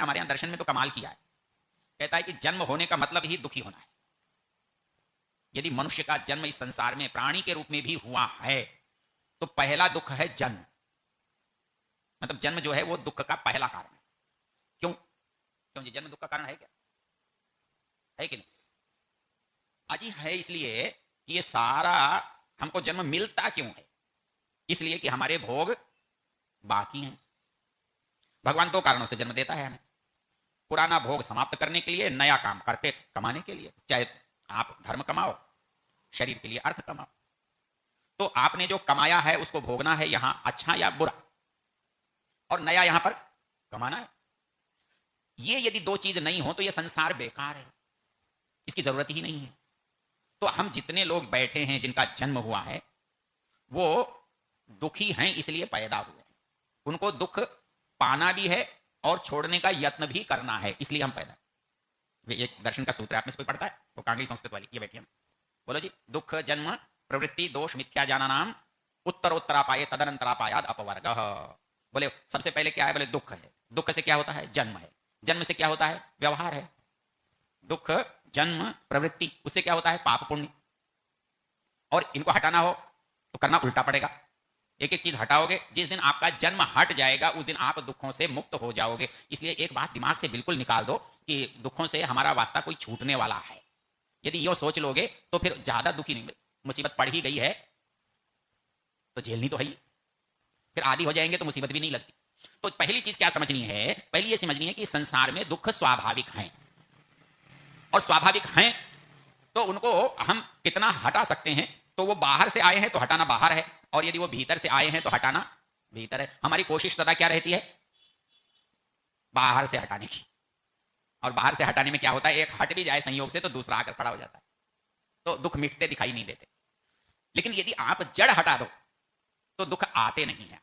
हमारे यहाँ दर्शन में तो कमाल किया है, कहता है कि जन्म होने का मतलब ही दुखी होना है। यदि मनुष्य का जन्म इस संसार में प्राणी के रूप में भी हुआ है तो पहला दुख है जन्म, मतलब जन्म जो है वो दुख का पहला कारण है। क्यों? क्यों जी, जन्म दुख का कारण है क्या? है कि नहीं? अजी है, इसलिए कि ये सारा हमको जन्म मिलता क्यों है? इसलिए कि हमारे भोग बाकी हैं। भगवान दो कारणों से जन्म देता है हमें, पुराना भोग समाप्त करने के लिए, नया काम करके कमाने के लिए। चाहे आप धर्म कमाओ, शरीर के लिए अर्थ कमाओ, तो आपने जो कमाया है उसको भोगना है यहां, अच्छा या बुरा, और नया यहां पर कमाना है। ये यदि दो चीज नहीं हो तो ये संसार बेकार है, इसकी जरूरत ही नहीं है। तो हम जितने लोग बैठे हैं जिनका जन्म हुआ है वो दुखी हैं इसलिए पैदा हुए हैं, उनको दुख पाना भी है और छोड़ने का यत्न भी करना है, इसलिए हम पैदा। एक दर्शन का सूत्र आप में से कोई पढ़ता है? वो कांगड़ी संस्कृत वाली, ये बैठिए हम बोलो जी। दुख जन्म प्रवृत्ति दोष मिथ्या जाना नाम उत्तरोत्तरापाये तदनंतरापायाद अपवर्ग। बोले सबसे पहले क्या है? बोले दुख है। दुख से क्या होता है? जन्म है। जन्म से क्या होता है? व्यवहार है। दुख जन्म प्रवृत्ति, उससे क्या होता है? पाप पुण्य। और इनको हटाना हो तो करना उल्टा पड़ेगा। एक एक चीज हटाओगे, जिस दिन आपका जन्म हट जाएगा उस दिन आप दुखों से मुक्त हो जाओगे। इसलिए एक बात दिमाग से बिल्कुल निकाल दो कि दुखों से हमारा वास्ता कोई छूटने वाला है। यदि यो सोच लोगे तो फिर ज्यादा दुखी नहीं। मुसीबत पड़ ही गई है तो झेलनी तो है ही, फिर आदि हो जाएंगे तो मुसीबत भी नहीं लगती। तो पहली चीज क्या समझनी है? पहली ये समझनी है कि संसार में दुख स्वाभाविक हैं, और स्वाभाविक हैं तो उनको हम कितना हटा सकते हैं? तो वो बाहर से आए हैं तो हटाना बाहर है, और यदि वो भीतर से आए हैं तो हटाना भीतर है। हमारी कोशिश सदा क्या रहती है? बाहर से हटाने की। और बाहर से हटाने में क्या होता है? एक हट भी जाए संयोग से तो दूसरा आकर खड़ा हो जाता है, तो दुख मिटते दिखाई नहीं देते। लेकिन यदि आप जड़ हटा दो तो दुख आते नहीं है।